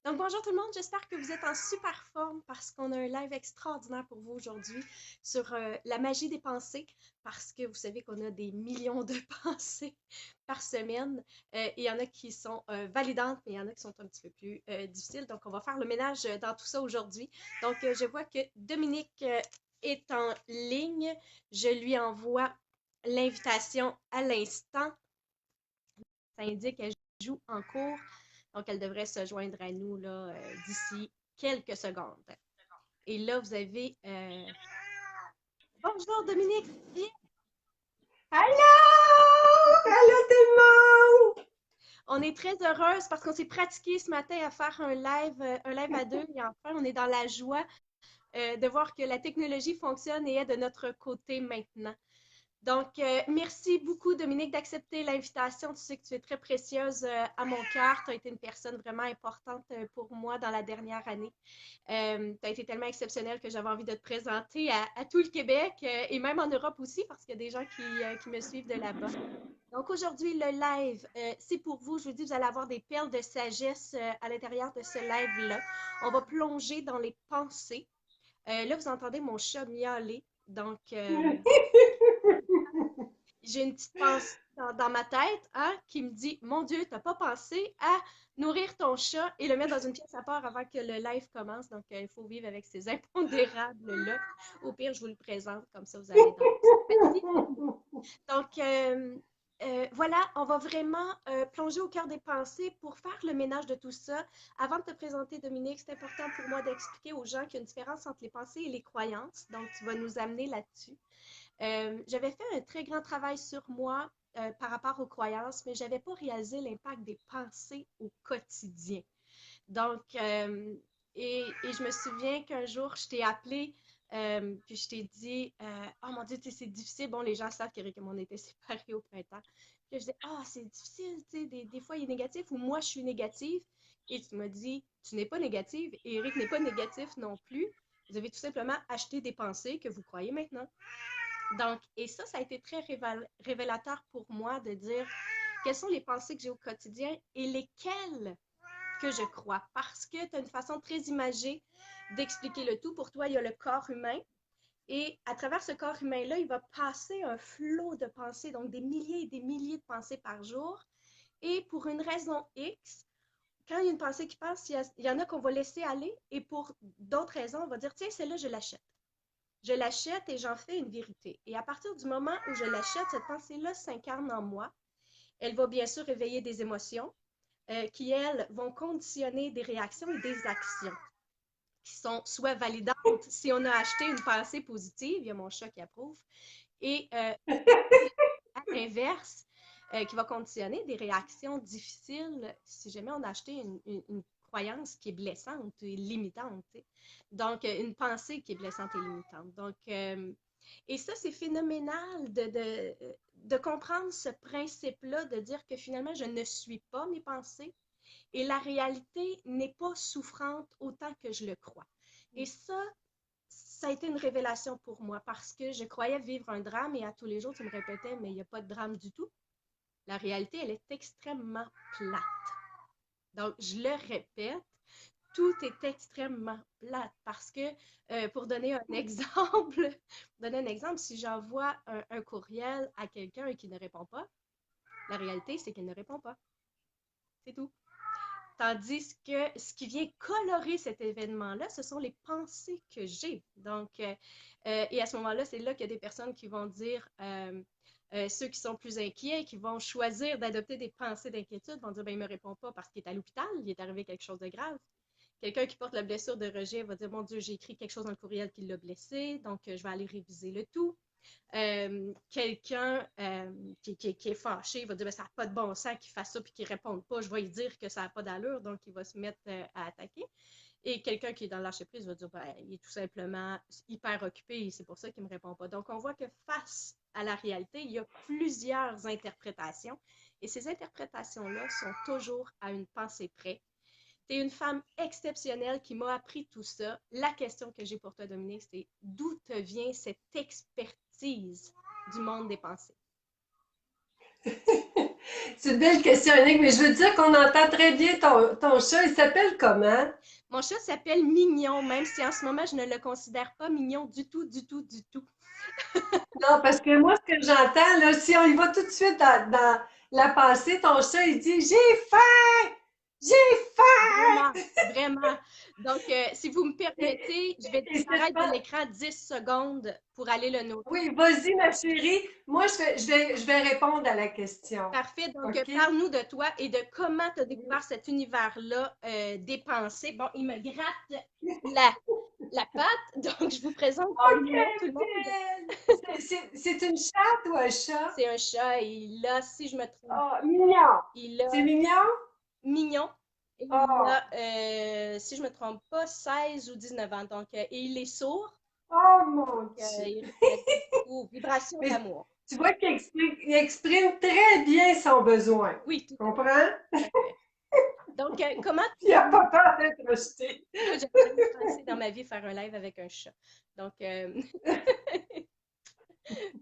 Donc, bonjour tout le monde, j'espère que vous êtes en super forme parce qu'on a un live extraordinaire pour vous aujourd'hui sur la magie des pensées parce que vous savez qu'on a des millions de pensées par semaine. Il y en a qui sont validantes, mais il y en a qui sont un petit peu plus difficiles. Donc, on va faire le ménage dans tout ça aujourd'hui. Donc, je vois que Dominique est en ligne. Je lui envoie l'invitation à l'instant. Ça indique qu'elle joue en cours. Donc, elle devrait se joindre à nous là, d'ici quelques secondes. Et là, vous avez... Bonjour Dominique! Allô! Allô tout le monde! On est très heureuse parce qu'on s'est pratiqué ce matin à faire un live à deux. Et enfin, on est dans la joie de voir que la technologie fonctionne et est de notre côté maintenant. Donc, merci beaucoup, Dominique, d'accepter l'invitation. Tu sais que tu es très précieuse à mon cœur. Tu as été une personne vraiment importante pour moi dans la dernière année. Tu as été tellement exceptionnelle que j'avais envie de te présenter à tout le Québec et même en Europe aussi parce qu'il y a des gens qui me suivent de là-bas. Donc, aujourd'hui, le live, c'est pour vous. Je vous dis, vous allez avoir des perles de sagesse à l'intérieur de ce live-là. On va plonger dans les pensées. Là, vous entendez mon chat miauler. Donc, j'ai une petite pensée dans ma tête qui me dit, mon Dieu, t'as pas pensé à nourrir ton chat et le mettre dans une pièce à part avant que le live commence. Donc, il faut vivre avec ces impondérables-là. Au pire, je vous le présente, comme ça vous allez dans sympathie. Donc, voilà, on va vraiment plonger au cœur des pensées pour faire le ménage de tout ça. Avant de te présenter, Dominique, c'est important pour moi d'expliquer aux gens qu'il y a une différence entre les pensées et les croyances. Donc, tu vas nous amener là-dessus. J'avais fait un très grand travail sur moi par rapport aux croyances, mais je n'avais pas réalisé l'impact des pensées au quotidien. Donc, et je me souviens qu'un jour, je t'ai appelé, puis je t'ai dit, oh mon Dieu, c'est difficile. Bon, les gens savent qu'Éric et moi, on était séparés au printemps. Puis je disais, ah, c'est difficile, tu sais, des fois, il est négatif ou moi, je suis négative. Et tu m'as dit, tu n'es pas négative et Éric n'est pas négatif non plus. Vous avez tout simplement acheté des pensées que vous croyez maintenant. Donc, et ça a été très révélateur pour moi de dire quelles sont les pensées que j'ai au quotidien et lesquelles que je crois. Parce que tu as une façon très imagée d'expliquer le tout. Pour toi, il y a le corps humain. Et à travers ce corps humain-là, il va passer un flot de pensées, donc des milliers et des milliers de pensées par jour. Et pour une raison X, quand il y a une pensée qui passe, il y en a qu'on va laisser aller. Et pour d'autres raisons, on va dire, tiens, celle-là, je l'achète. Je l'achète et j'en fais une vérité. Et à partir du moment où je l'achète, cette pensée-là s'incarne en moi. Elle va bien sûr réveiller des émotions qui, elles, vont conditionner des réactions et des actions qui sont soit validantes si on a acheté une pensée positive, il y a mon chat qui approuve, et à l'inverse, qui va conditionner des réactions difficiles si jamais on a acheté une croyance qui est blessante et limitante. T'sais. Donc, une pensée qui est blessante et limitante. Donc, et ça, c'est phénoménal de comprendre ce principe-là, de dire que finalement, je ne suis pas mes pensées et la réalité n'est pas souffrante autant que je le crois. Et ça a été une révélation pour moi parce que je croyais vivre un drame et à tous les jours, tu me répétais, mais il n'y a pas de drame du tout. La réalité, elle est extrêmement plate. Donc, je le répète, tout est extrêmement plate parce que, pour donner un exemple, si j'envoie un courriel à quelqu'un qui ne répond pas, la réalité, c'est qu'il ne répond pas. C'est tout. Tandis que ce qui vient colorer cet événement-là, ce sont les pensées que j'ai. Donc, et à ce moment-là, c'est là qu'il y a des personnes qui vont dire, ceux qui sont plus inquiets, qui vont choisir d'adopter des pensées d'inquiétude, vont dire, ben, il ne me répond pas parce qu'il est à l'hôpital, il est arrivé quelque chose de grave. Quelqu'un qui porte la blessure de rejet va dire, mon Dieu, j'ai écrit quelque chose dans le courriel qui l'a blessé, donc je vais aller réviser le tout. Quelqu'un qui est fâché, il va dire ben, ça n'a pas de bon sens qu'il fasse ça puis qu'il ne réponde pas, je vais lui dire que ça n'a pas d'allure, donc il va se mettre à attaquer. Et quelqu'un qui est dans lâcher prise va dire ben, il est tout simplement hyper occupé et c'est pour ça qu'il ne me répond pas. Donc on voit que face à la réalité, il y a plusieurs interprétations et ces interprétations-là sont toujours à une pensée près. Tu es une femme exceptionnelle qui m'a appris tout ça. La question que j'ai pour toi, Dominique, c'est d'où te vient cette expertise du monde des pensées? C'est une belle question, Annick, mais je veux dire qu'on entend très bien ton chat. Il s'appelle comment? Mon chat s'appelle Mignon, même si en ce moment, je ne le considère pas mignon du tout, du tout, du tout. Non, parce que moi, ce que j'entends, là, si on y va tout de suite dans la pensée, ton chat, il dit j'ai faim! J'ai faim! Vraiment, vraiment. Donc, si vous me permettez, je vais Et c'est disparaître de pas. l'écran 10 secondes pour aller le noter. Oui, vas-y, ma chérie. Moi, je vais répondre à la question. Parfait. Donc, OK? parle-nous de toi et de comment tu as découvert cet univers-là des pensées. Bon, il me gratte la, la patte, donc je vous présente Oh, Mignon, tout le quelle monde. belle! C'est une chatte ou un chat? C'est un chat et il a, si je me trompe, Oh, mignon! il a C'est mignon? Mignon et il Oh, a, si je me trompe pas, 16 ou 19 ans. Donc, et il est sourd. oh mon Dieu! Il reflète beaucoup. Vibration Mais d'amour. tu vois qu'il exprime très bien son besoin. Oui, tout Comprends? à fait. Donc, comment Il n'a pas peur d'être rejeté. moi, j'avais jamais pensé dans ma vie faire un live avec un chat. Donc,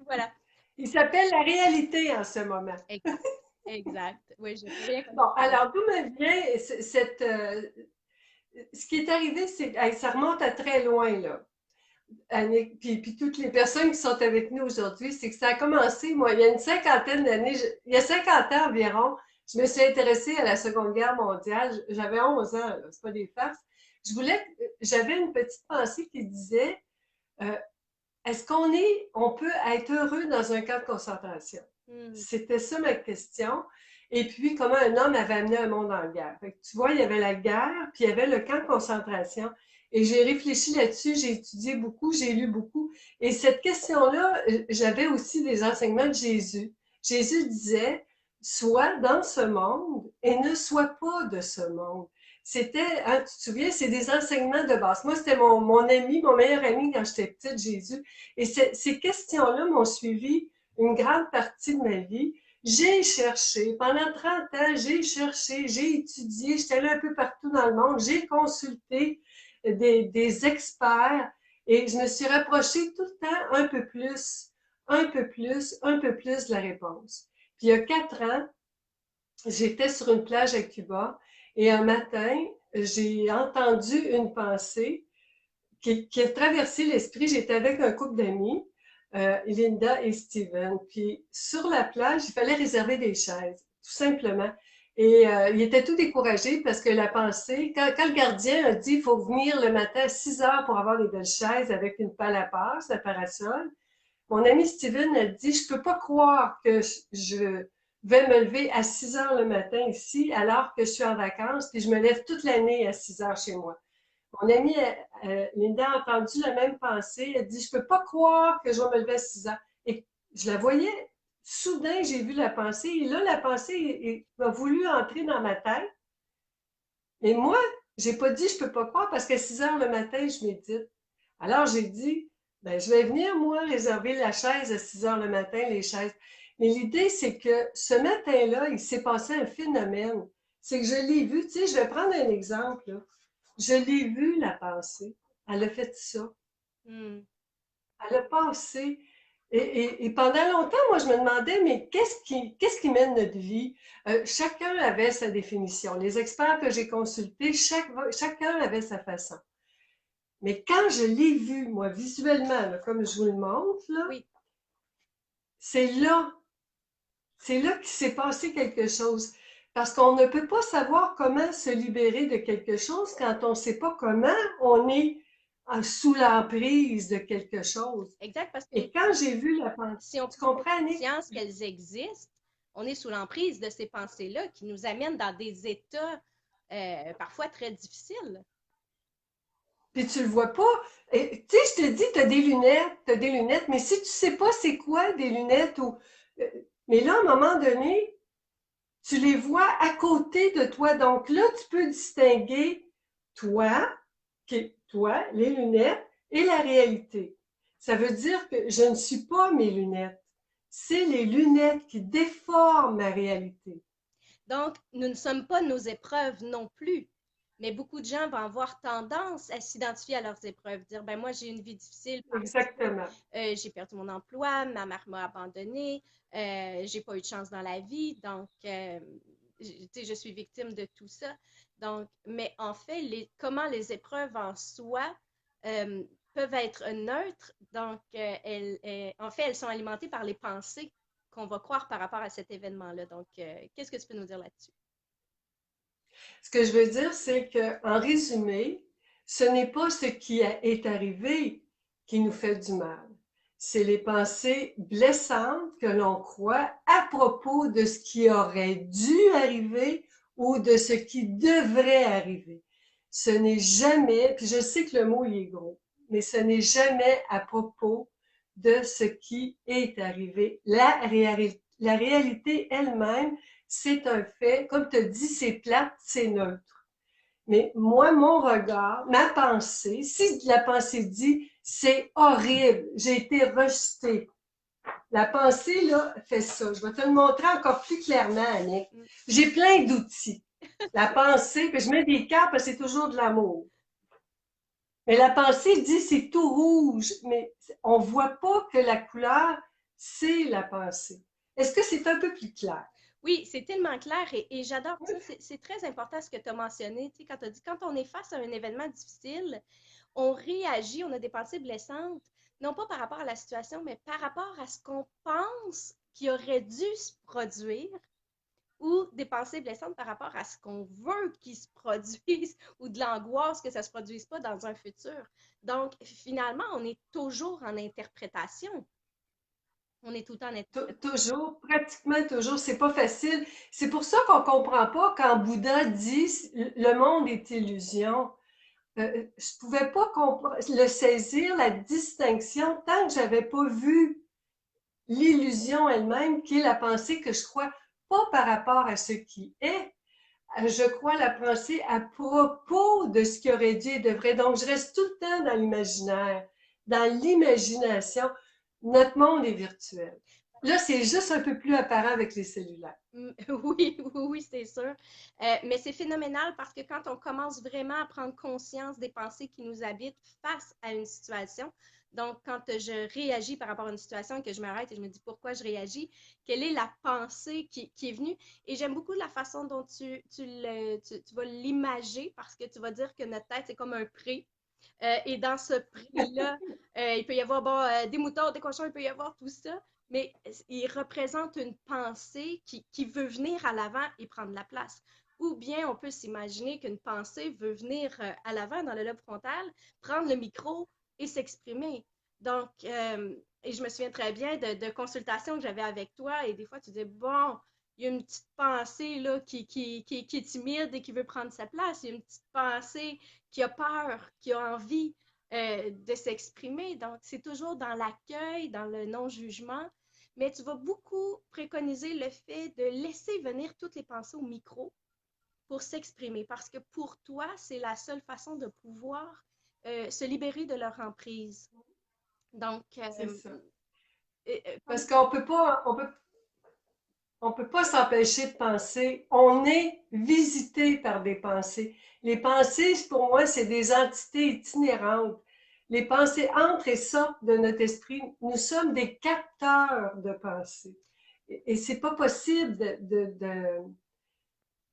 voilà. Il s'appelle la réalité en ce moment. Exact. Exact. Oui, je peux rien Bon, contre. alors d'où me vient ce qui est arrivé, c'est que ça remonte à très loin, là. Annick, puis toutes les personnes qui sont avec nous aujourd'hui, c'est que ça a commencé, moi, il y a une cinquantaine d'années, il y a 50 ans environ, je me suis intéressée à la Seconde Guerre mondiale. J'avais 11 ans, là, c'est pas des farces. J'avais une petite pensée qui disait, euh, est-ce on peut être heureux dans un camp de concentration? Hmm. C'était ça ma question. Et puis, comment un homme avait amené un monde en guerre. Fait que tu vois, il y avait la guerre, puis il y avait le camp de concentration. Et j'ai réfléchi là-dessus, j'ai étudié beaucoup, j'ai lu beaucoup. Et cette question-là, j'avais aussi des enseignements de Jésus. Jésus disait, sois dans ce monde et ne sois pas de ce monde. C'était, hein, tu te souviens, c'est des enseignements de base. Moi, c'était mon ami, mon meilleur ami quand j'étais petite, Jésus. Et ces questions-là m'ont suivi une grande partie de ma vie. J'ai cherché, pendant 30 ans, j'ai cherché, j'ai étudié, j'étais allée un peu partout dans le monde, j'ai consulté des experts et je me suis rapprochée tout le temps un peu plus, un peu plus, un peu plus de la réponse. Puis il y a 4 ans, j'étais sur une plage à Cuba et un matin, j'ai entendu une pensée qui a traversé l'esprit. J'étais avec un couple d'amis, Linda et Steven. Puis sur la plage, il fallait réserver des chaises, tout simplement. Et ils étaient tout découragés parce que la pensée, quand le gardien a dit il faut venir le matin à 6 heures pour avoir des belles chaises avec une palle à passe, un parasol, mon ami Steven a dit je peux pas croire que je vais me lever à 6 heures le matin ici alors que je suis en vacances, puis je me lève toute l'année à 6 heures chez moi. Mon amie Linda a entendu la même pensée. Elle dit, je ne peux pas croire que je vais me lever à 6 heures. Et je la voyais. Soudain, j'ai vu la pensée. Et là, la pensée a voulu entrer dans ma tête. Et moi, je n'ai pas dit, je ne peux pas croire parce qu'à 6 heures le matin, je médite. Alors, j'ai dit, ben, je vais venir, moi, réserver la chaise à 6 heures le matin, les chaises. Mais l'idée, c'est que ce matin-là, il s'est passé un phénomène. C'est que je l'ai vu, tu sais, je vais prendre un exemple, là. Je l'ai vue, la pensée. Elle a fait ça. Hmm. Elle a passé. Et pendant longtemps, moi, je me demandais, mais qu'est-ce qui mène notre vie? Chacun avait sa définition. Les experts que j'ai consultés, chacun avait sa façon. Mais quand je l'ai vu, moi, visuellement, là, comme je vous le montre, là, Oui, c'est là, c'est là qu'il s'est passé quelque chose. Parce qu'on ne peut pas savoir comment se libérer de quelque chose quand on ne sait pas comment on est sous l'emprise de quelque chose. exact, parce que Et quand j'ai vu la pensée, si on tu prend comprends, Annick? conscience qu'elles existent, on est sous l'emprise de ces pensées-là qui nous amènent dans des états parfois très difficiles. Puis tu le vois pas. Tu sais, je te dis, tu as des lunettes, mais si tu sais pas c'est quoi des lunettes ou. euh, mais là, à un moment donné, tu les vois à côté de toi. Donc là, tu peux distinguer toi, toi, les lunettes et la réalité. Ça veut dire que je ne suis pas mes lunettes. C'est les lunettes qui déforment ma réalité. Donc, nous ne sommes pas nos épreuves non plus. Mais beaucoup de gens vont avoir tendance à s'identifier à leurs épreuves, dire, ben moi, j'ai une vie difficile parce que Exactement. j'ai perdu mon emploi, ma mère m'a abandonnée, j'ai pas eu de chance dans la vie, donc, tu sais, je suis victime de tout ça. Donc, mais en fait, comment les épreuves en soi euh, peuvent être neutres, donc, en fait, elles sont alimentées par les pensées qu'on va croire par rapport à cet événement-là. Donc, qu'est-ce que tu peux nous dire là-dessus? Ce que je veux dire, c'est qu'en résumé, ce n'est pas ce qui est arrivé qui nous fait du mal. C'est les pensées blessantes que l'on croit à propos de ce qui aurait dû arriver ou de ce qui devrait arriver. Ce n'est jamais, puis je sais que le mot il est gros, mais ce n'est jamais à propos de ce qui est arrivé. La réalité elle-même, c'est un fait. Comme tu as dit, c'est plate, c'est neutre. Mais moi, mon regard, ma pensée, si la pensée dit c'est horrible, j'ai été rejetée. La pensée, là, fait ça. Je vais te le montrer encore plus clairement, Annick. Mm. J'ai plein d'outils. La pensée, puis je mets des cartes parce que c'est toujours de l'amour. Mais la pensée dit c'est tout rouge, mais on ne voit pas que la couleur, c'est la pensée. Est-ce que c'est un peu plus clair? Oui, c'est tellement clair et j'adore ça. C'est très important ce que tu as mentionné. Tu sais, quand tu as dit quand on est face à un événement difficile, on réagit, on a des pensées blessantes, non pas par rapport à la situation, mais par rapport à ce qu'on pense qui aurait dû se produire ou des pensées blessantes par rapport à ce qu'on veut qu'il se produise ou de l'angoisse que ça ne se produise pas dans un futur. Donc, finalement, on est toujours en interprétation. On est tout le temps en interprétation. Toujours, pratiquement toujours, c'est pas facile. C'est pour ça qu'on comprend pas quand Bouddha dit le monde est illusion. Je pouvais pas le saisir, la distinction, tant que j'avais pas vu l'illusion elle-même, qui est la pensée que je crois pas par rapport à ce qui est. Je crois la pensée à propos de ce qui aurait dû et devrait. Donc, je reste tout le temps dans l'imaginaire, dans l'imagination. Notre monde est virtuel. Là, c'est juste un peu plus apparent avec les cellulaires. Oui, oui, oui, c'est sûr. Mais c'est phénoménal parce que quand on commence vraiment à prendre conscience des pensées qui nous habitent face à une situation, donc quand je réagis par rapport à une situation et que je m'arrête et je me dis pourquoi je réagis, quelle est la pensée qui est venue. Et j'aime beaucoup la façon dont tu vas l'imager parce que tu vas dire que notre tête, c'est comme un pré. Et dans ce prix-là, il peut y avoir bon, des moutons, des cochons, il peut y avoir tout ça, mais il représente une pensée qui veut venir à l'avant et prendre la place. Ou bien on peut s'imaginer qu'une pensée veut venir à l'avant dans le lobe frontal, prendre le micro et s'exprimer. Donc, et je me souviens très bien de consultations que j'avais avec toi, et des fois tu disais, bon, il y a une petite pensée là, qui est timide et qui veut prendre sa place. Il y a une petite pensée qui a peur, qui a envie de s'exprimer. Donc, c'est toujours dans l'accueil, dans le non-jugement. Mais tu vas beaucoup préconiser le fait de laisser venir toutes les pensées au micro pour s'exprimer parce que pour toi, c'est la seule façon de pouvoir se libérer de leur emprise. Donc, C'est ça. comme Parce on peut pas s'empêcher de penser. On est visité par des pensées. Les pensées, pour moi, c'est des entités itinérantes. Les pensées entrent et sortent de notre esprit. Nous sommes des capteurs de pensées. Et c'est pas possible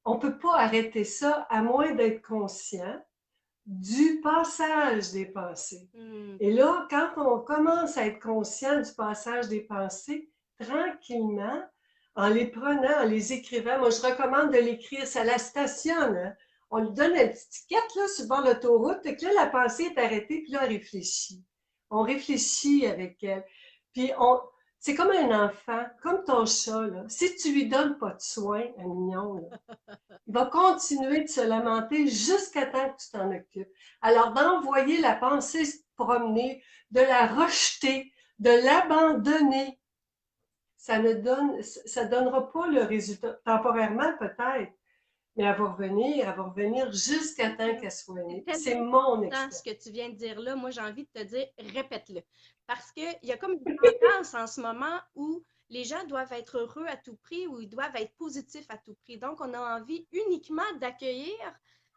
on peut pas arrêter ça à moins d'être conscient du passage des pensées. hmm, Et là, quand on commence à être conscient du passage des pensées, tranquillement, en les prenant, en les écrivant, moi je recommande de l'écrire, ça la stationne. Hein? On lui donne une petite étiquette là, sur le bord de l'autoroute, et que là, la pensée est arrêtée, puis là, on réfléchit. On réfléchit avec elle. Puis c'est comme un enfant, comme ton chat, là. Si tu lui donnes pas de soin, un mignon, là, il va continuer de se lamenter jusqu'à temps que tu t'en occupes. Alors, d'envoyer la pensée se promener, de la rejeter, de l'abandonner, ça donnera pas le résultat. Temporairement, peut-être, mais elle va revenir jusqu'à temps qu'elle soit c'est née. tellement C'est mon important ce expérience. que tu viens de dire là. Moi, j'ai envie de te dire, répète-le. Parce qu'il y a comme une tendance en ce moment où les gens doivent être heureux à tout prix ou ils doivent être positifs à tout prix. Donc, on a envie uniquement d'accueillir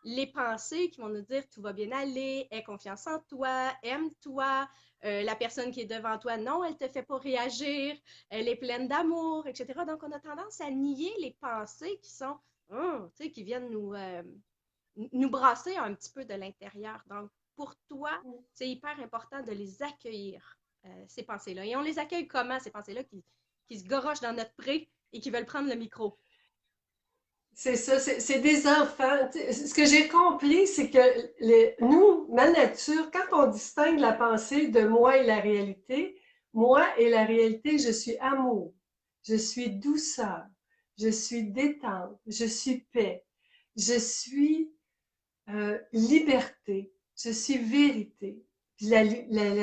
les pensées qui vont nous dire tout va bien aller, aie confiance en toi, aime-toi, la personne qui est devant toi, non, elle te fait pas réagir, elle est pleine d'amour, etc. Donc, on a tendance à nier les pensées qui sont, tu sais, qui viennent nous brasser un petit peu de l'intérieur. Donc, pour toi, c'est hyper important de les accueillir, ces pensées-là. Et on les accueille comment, ces pensées-là qui se gorochent dans notre pré et qui veulent prendre le micro? C'est ça, c'est des enfants. Ce que j'ai compris, c'est que nous, ma nature, quand on distingue la pensée de moi et la réalité, moi et la réalité, je suis amour, je suis douceur, je suis détente, je suis paix, je suis liberté, je suis vérité. Puis la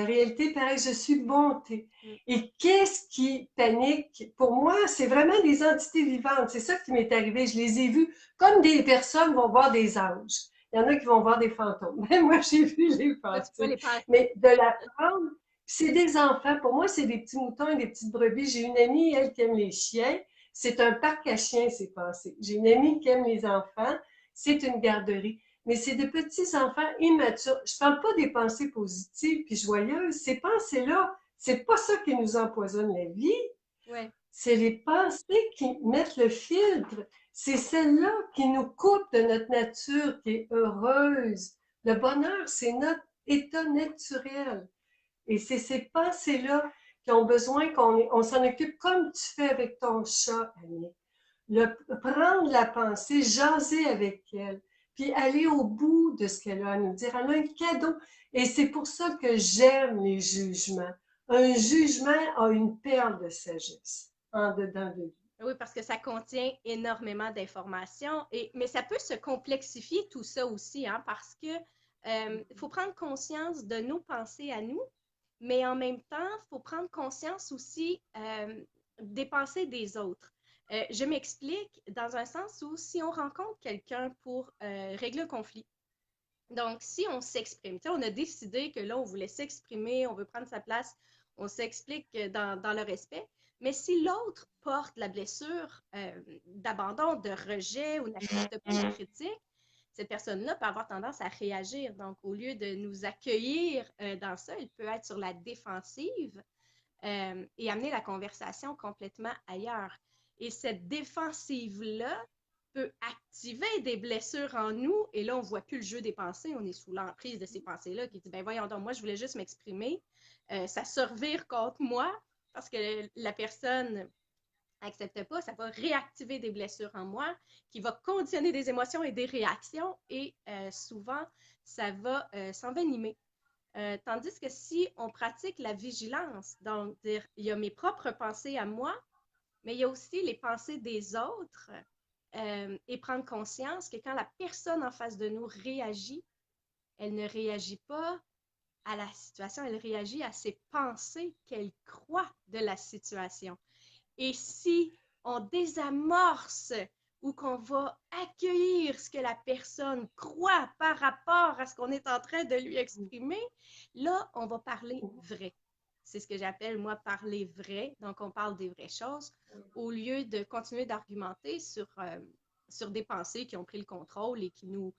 réalité, pareil, je suis bonté. Et qu'est-ce qui panique? Pour moi, c'est vraiment des entités vivantes. C'est ça qui m'est arrivé. Je les ai vues comme des personnes vont voir des anges. Il y en a qui vont voir des fantômes. Mais moi, j'ai vu les Là, tu peux pensées. les passer. Mais de la prendre, c'est des enfants. Pour moi, c'est des petits moutons et des petites brebis. J'ai une amie, elle, qui aime les chiens. C'est un parc à chiens, ces pensées. J'ai une amie qui aime les enfants. C'est une garderie. Mais c'est des petits enfants immatures. Je parle pas des pensées positives puis joyeuses. Ces pensées-là, c'est pas ça qui nous empoisonne la vie. Ouais. C'est les pensées qui mettent le filtre. C'est celles-là qui nous coupent de notre nature qui est heureuse. Le bonheur, c'est notre état naturel. Et c'est ces pensées-là qui ont besoin qu'on s'en occupe comme tu fais avec ton chat, Annie. Prendre la pensée, jaser avec elle, puis aller au bout de ce qu'elle a à nous dire. Elle a un cadeau. Et c'est pour ça que j'aime les jugements. Un jugement a une perle de sagesse en dedans de lui. Oui, parce que ça contient énormément d'informations, mais ça peut se complexifier tout ça aussi, hein, parce que faut prendre conscience de nos pensées à nous, mais en même temps, il faut prendre conscience aussi des pensées des autres. Je m'explique dans un sens où si on rencontre quelqu'un pour régler un conflit, donc si on s'exprime, on a décidé que là, on voulait s'exprimer, on veut prendre sa place, on s'explique dans le respect, mais si l'autre porte la blessure d'abandon, de rejet ou n'accepte pas de critique, cette personne-là peut avoir tendance à réagir. Donc, au lieu de nous accueillir dans ça, elle peut être sur la défensive et amener la conversation complètement ailleurs. Et cette défensive-là peut activer des blessures en nous, et là, on ne voit plus le jeu des pensées, on est sous l'emprise de ces pensées-là qui dit, ben voyons donc, moi, je voulais juste m'exprimer, ça se revire contre moi, parce que la personne n'accepte pas, ça va réactiver des blessures en moi, qui va conditionner des émotions et des réactions, et souvent, ça va s'envenimer. Tandis que si on pratique la vigilance, donc dire, il y a mes propres pensées à moi, mais il y a aussi les pensées des autres, et prendre conscience que quand la personne en face de nous réagit, elle ne réagit pas à la situation, elle réagit à ses pensées qu'elle croit de la situation. Et si on désamorce ou qu'on va accueillir ce que la personne croit par rapport à ce qu'on est en train de lui exprimer, là, on va parler vrai. C'est ce que j'appelle, moi, parler vrai. Donc, on parle des vraies choses au lieu de continuer d'argumenter sur des pensées qui ont pris le contrôle et qui nous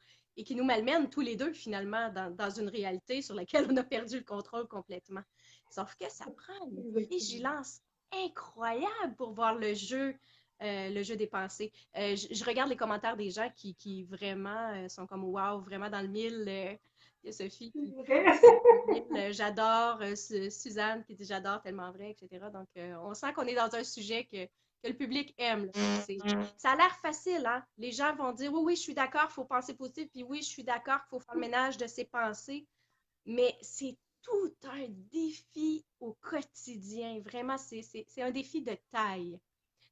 malmènent tous les deux, finalement, dans une réalité sur laquelle on a perdu le contrôle complètement. Sauf que ça prend une vigilance incroyable pour voir le jeu des pensées. Je regarde les commentaires des gens qui vraiment sont comme wow, vraiment dans le mille. Il y a Sophie qui j'adore, Suzanne qui dit j'adore tellement vrai, etc. Donc, on sent qu'on est dans un sujet que le public aime. Ça a l'air facile, hein? Les gens vont dire oui, oui, je suis d'accord, il faut penser positif, puis oui, je suis d'accord qu'il faut faire le ménage de ses pensées, mais c'est tout un défi au quotidien. Vraiment, c'est un défi de taille.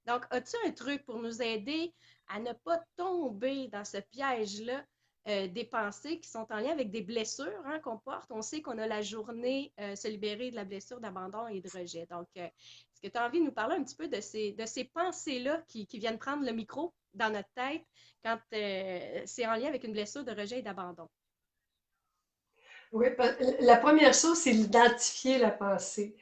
Donc, as-tu un truc pour nous aider à ne pas tomber dans ce piège-là des pensées qui sont en lien avec des blessures hein, qu'on porte? On sait qu'on a la journée se libérer de la blessure d'abandon et de rejet. Donc, est-ce que tu as envie de nous parler un petit peu de ces pensées-là qui viennent prendre le micro dans notre tête quand c'est en lien avec une blessure de rejet et d'abandon? Oui, la première chose, c'est d'identifier la pensée.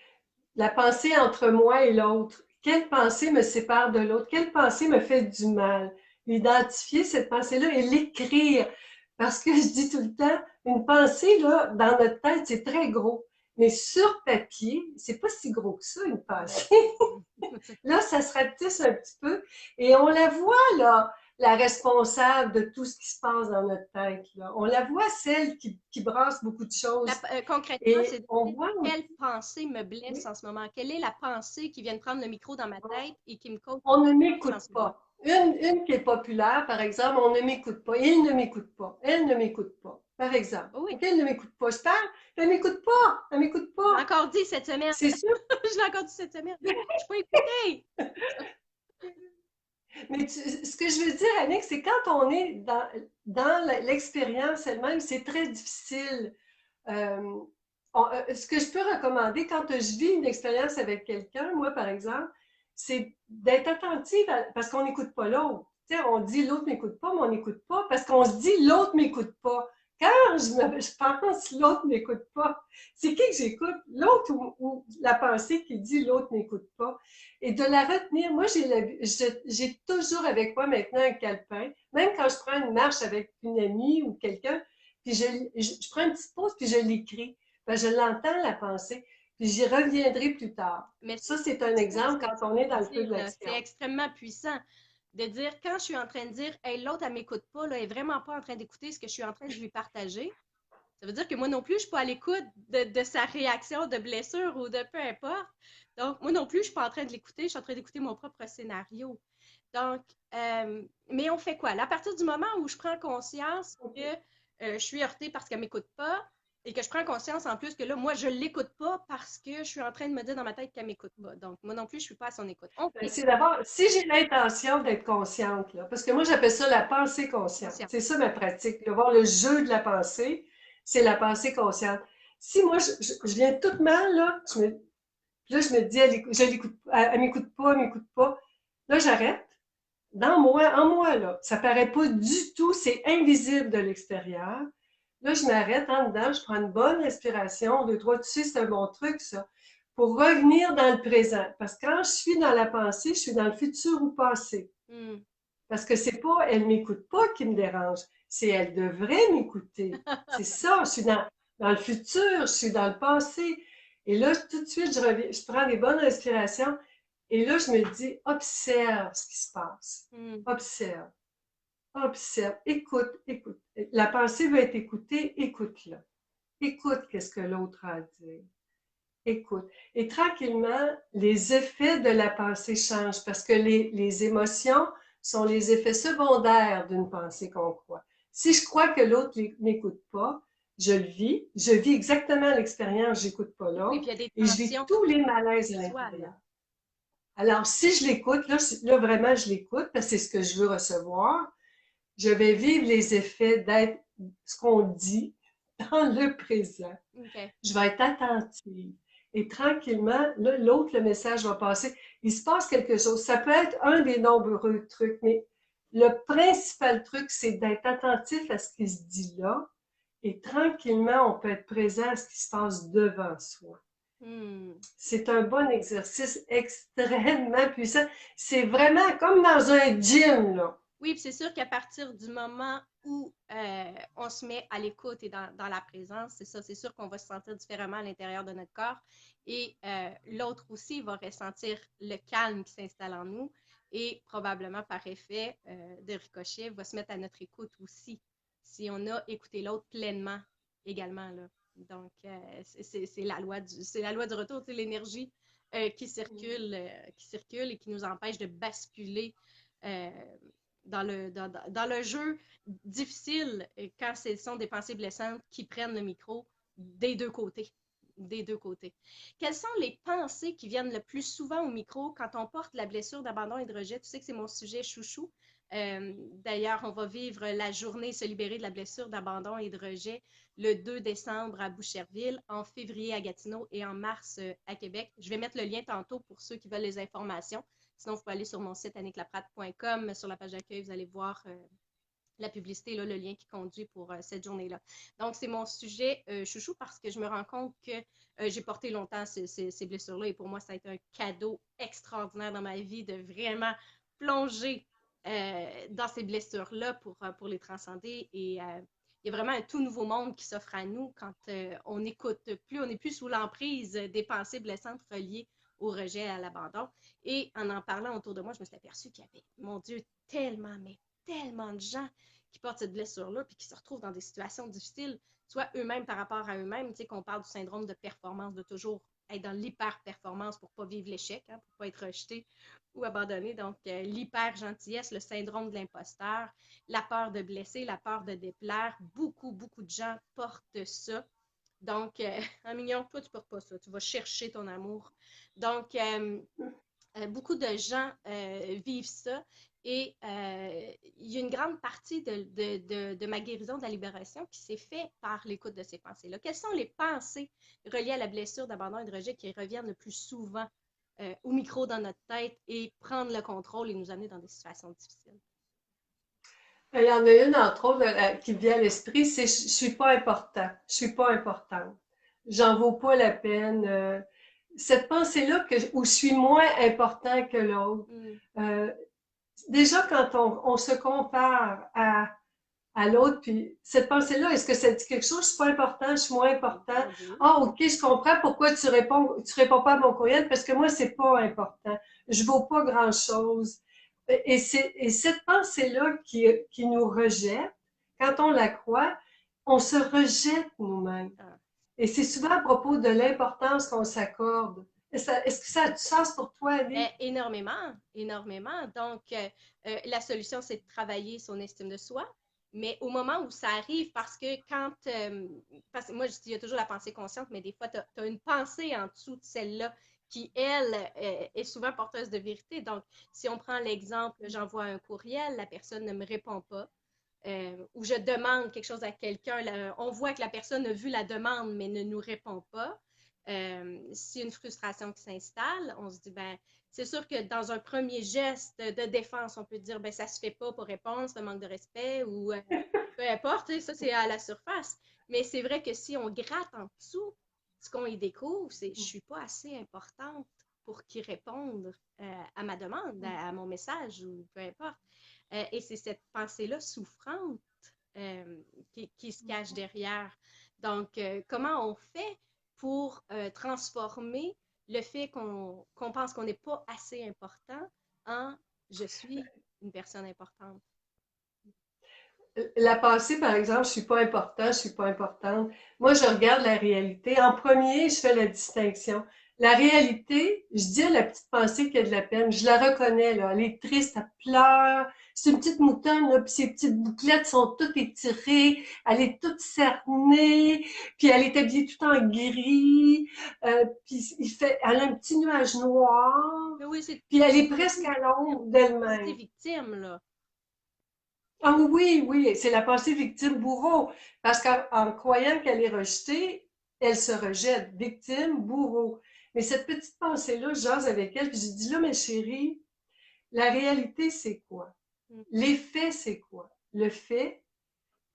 La pensée entre moi et l'autre. Quelle pensée me sépare de l'autre? Quelle pensée me fait du mal? Identifier cette pensée-là et l'écrire. Parce que je dis tout le temps, une pensée, là, dans notre tête, c'est très gros. Mais sur papier, c'est pas si gros que ça, une pensée. Là, ça se rapetisse un petit peu et on la voit, là, la responsable de tout ce qui se passe dans notre tête, là. On la voit, celle qui brasse beaucoup de choses. Concrètement, Et c'est de on dire voit quelle aussi, pensée me blesse en ce moment. Quelle est la pensée qui vient de prendre le micro dans ma tête et qui me cause on ne stress en m'écoute ce moment? pas. Une qui est populaire, par exemple, on ne m'écoute pas. Il ne m'écoute pas. Elle ne m'écoute pas. Par exemple. Oh oui, OK, elle ne m'écoute pas. Je parle, elle ne m'écoute pas. Elle ne m'écoute je l'ai pas. encore dit cette semaine. C'est sûr. Je l'ai encore dit cette semaine. Je suis pas écoutée. Mais ce que je veux dire, Annick, c'est quand on est dans l'expérience elle-même, c'est très difficile. Euh, Ce que je peux recommander quand je vis une expérience avec quelqu'un, moi par exemple, c'est d'être attentive parce qu'on n'écoute pas l'autre. Tu sais, on dit l'autre m'écoute pas, mais on n'écoute pas parce qu'on se dit l'autre m'écoute pas. Quand je pense l'autre m'écoute pas, c'est qui que j'écoute? L'autre ou la pensée qui dit l'autre m'écoute pas? Et de la retenir, moi j'ai toujours avec moi maintenant un calepin, même quand je prends une marche avec une amie ou quelqu'un, puis je prends une petite pause, puis je l'écris. Ben, je l'entends, la pensée, puis j'y reviendrai plus tard. Mais ça, Ça, c'est c'est un puissant, exemple ce que quand tu on viens est dans de le feu dire, de là. C'est l'action. extrêmement puissant de dire, quand je suis en train de dire, hey, l'autre, elle m'écoute pas, là, elle est vraiment pas en train d'écouter ce que je suis en train de lui partager. Ça veut dire que moi non plus, je suis pas à l'écoute de sa réaction de blessure ou de peu importe. Donc, moi non plus, je suis pas en train de l'écouter, je suis en train d'écouter mon propre scénario. Donc, mais on fait quoi? Là, à partir du moment où je prends conscience que je suis heurtée parce qu'elle m'écoute pas et que je prends conscience en plus que là, moi, je l'écoute pas parce que je suis en train de me dire dans ma tête qu'elle m'écoute pas. Donc, moi non plus, je suis pas à son écoute. On Ben, fait c'est quoi? d'abord, si j'ai l'intention d'être consciente, là, parce que moi, j'appelle ça la pensée consciente. Conscience. C'est ça ma pratique, de voir le jeu de la pensée, c'est la pensée consciente. Si moi, je viens toute mal, là, là, je me dis, elle m'écoute pas, elle m'écoute pas. Là, j'arrête. Dans moi, en moi, là, ça paraît pas du tout, c'est invisible de l'extérieur. Là, je m'arrête en dedans, je prends une bonne respiration, deux, trois, tu sais, c'est un bon truc, ça, pour revenir dans le présent. Parce que quand je suis dans la pensée, je suis dans le futur ou passé. Hmm. Parce que c'est pas elle m'écoute pas qui me dérange, c'est elle devrait m'écouter. C'est ça, je suis dans le futur, je suis dans le passé. Et là, tout de suite, je reviens, je prends des bonnes respirations et là, je me dis, observe ce qui se passe. Hmm. Observe, observe, écoute, écoute. La pensée veut être écoutée, écoute-la. Écoute qu'est-ce que l'autre a à dire. Écoute. Et tranquillement, les effets de la pensée changent parce que les émotions sont les effets secondaires d'une pensée qu'on croit. Si je crois que l'autre n'écoute pas, je vis exactement l'expérience, j'écoute pas Oui, puis il l'autre y a des et je vis tensions tous les qui malaises à perçoit, là. l'intérieur. Alors, si je l'écoute, là vraiment, je l'écoute parce que c'est ce que je veux recevoir. Je vais vivre les effets d'être ce qu'on dit dans le présent. OK. Je vais être attentive. Et tranquillement, l'autre, le message va passer. Il se passe quelque chose. Ça peut être un des nombreux trucs, mais le principal truc, c'est d'être attentif à ce qui se dit là. Et tranquillement, on peut être présent à ce qui se passe devant soi. Hmm. C'est un bon exercice extrêmement puissant. C'est vraiment comme dans un gym, là. Oui, puis c'est sûr qu'à partir du moment où on se met à l'écoute et dans la présence, c'est ça, c'est sûr qu'on va se sentir différemment à l'intérieur de notre corps. Et l'autre aussi va ressentir le calme qui s'installe en nous et probablement par effet de ricochet va se mettre à notre écoute aussi, si on a écouté l'autre pleinement également, là. Donc, c'est la loi du retour, c'est l'énergie qui circule et qui nous empêche de basculer euh, dans le jeu difficile quand ce sont des pensées blessantes qui prennent le micro des deux côtés. Des deux côtés. Quelles sont les pensées qui viennent le plus souvent au micro quand on porte la blessure d'abandon et de rejet? Tu sais que c'est mon sujet chouchou. D'ailleurs, on va vivre la journée se libérer de la blessure d'abandon et de rejet le 2 décembre à Boucherville, en février à Gatineau et en mars à Québec. Je vais mettre le lien tantôt pour ceux qui veulent les informations. Sinon, vous pouvez aller sur mon site anniklaprate.com. Sur la page d'accueil, vous allez voir la publicité, là, le lien qui conduit pour cette journée-là. Donc, c'est mon sujet chouchou parce que je me rends compte que j'ai porté longtemps ces blessures-là et pour moi, ça a été un cadeau extraordinaire dans ma vie de vraiment plonger dans ces blessures-là pour les transcender il y a vraiment un tout nouveau monde qui s'offre à nous quand on n'écoute plus, on n'est plus sous l'emprise des pensées blessantes reliées au rejet, à l'abandon. Et en parlant autour de moi, je me suis aperçue qu'il y avait, mon Dieu, tellement, mais tellement de gens qui portent cette blessure-là puis qui se retrouvent dans des situations difficiles, soit eux-mêmes par rapport à eux-mêmes, tu sais, qu'on parle du syndrome de performance, de toujours être dans l'hyper-performance pour ne pas vivre l'échec, hein, pour ne pas être rejeté ou abandonné. Donc, l'hyper-gentillesse, le syndrome de l'imposteur, la peur de blesser, la peur de déplaire. Beaucoup, beaucoup de gens portent ça. Donc, un mignon, toi, tu ne portes pas ça. Tu vas chercher ton amour. Donc, beaucoup de gens vivent ça. Et il y a une grande partie de ma guérison, de la libération, qui s'est faite par l'écoute de ces pensées-là. Quelles sont les pensées reliées à la blessure d'abandon et de rejet qui reviennent le plus souvent au micro dans notre tête et prendre le contrôle et nous amener dans des situations difficiles? Il y en a une, entre autres, qui vient à l'esprit, c'est je suis pas important, je suis pas importante, j'en vaux pas la peine. Cette pensée-là où je suis moins important que l'autre. Euh, Déjà, quand on se compare à l'autre, puis cette pensée-là, est-ce que ça dit quelque chose? Je suis pas important, je suis moins important. Ah, ok, je comprends pourquoi tu réponds pas à mon courriel, parce que moi, c'est pas important. Je vaux pas grand-chose. Et cette pensée-là qui nous rejette, quand on la croit, on se rejette nous-mêmes. Et c'est souvent à propos de l'importance qu'on s'accorde. Est-ce que ça a du sens pour toi, Ali? Énormément, énormément. Donc, la solution, c'est de travailler son estime de soi. Mais au moment où ça arrive, parce que parce que moi, je dis, il y a toujours la pensée consciente, mais des fois, tu as une pensée en dessous de celle-là qui, elle, est souvent porteuse de vérité. Donc, si on prend l'exemple, j'envoie un courriel, la personne ne me répond pas, ou je demande quelque chose à quelqu'un, on voit que la personne a vu la demande, mais ne nous répond pas. S'il y a une frustration qui s'installe, on se dit, ben, c'est sûr que dans un premier geste de défense, on peut dire, ben, ça se fait pas pour répondre, c'est un manque de respect ou peu importe, ça c'est à la surface. Mais c'est vrai que si on gratte en dessous, ce qu'on y découvre, c'est je suis pas assez importante pour qu'ils répondent à ma demande, à mon message ou peu importe. Et c'est cette pensée-là souffrante qui se cache derrière. Donc, comment on fait pour transformer le fait qu'on pense qu'on n'est pas assez important en je suis une personne importante? La pensée, par exemple, je suis pas important, je suis pas importante. Moi, je regarde la réalité. En premier, je fais la distinction. La réalité, je dis à la petite pensée qui a de la peine, je la reconnais, là. Elle est triste, elle pleure. C'est une petite moutonne, là, puis ses petites bouclettes sont toutes étirées. Elle est toute cernée, puis elle est habillée tout en gris. Puis elle a un petit nuage noir. Mais oui, c'est Puis elle est presque à l'ombre pensée d'elle-même. victime, là. Ah oui, oui, c'est la pensée victime-bourreau. Parce qu'en croyant qu'elle est rejetée, elle se rejette. Victime, bourreau. Mais cette petite pensée-là, je jase avec elle, puis je dis là, ma chérie, la réalité, c'est quoi? L'effet, c'est quoi? Le fait,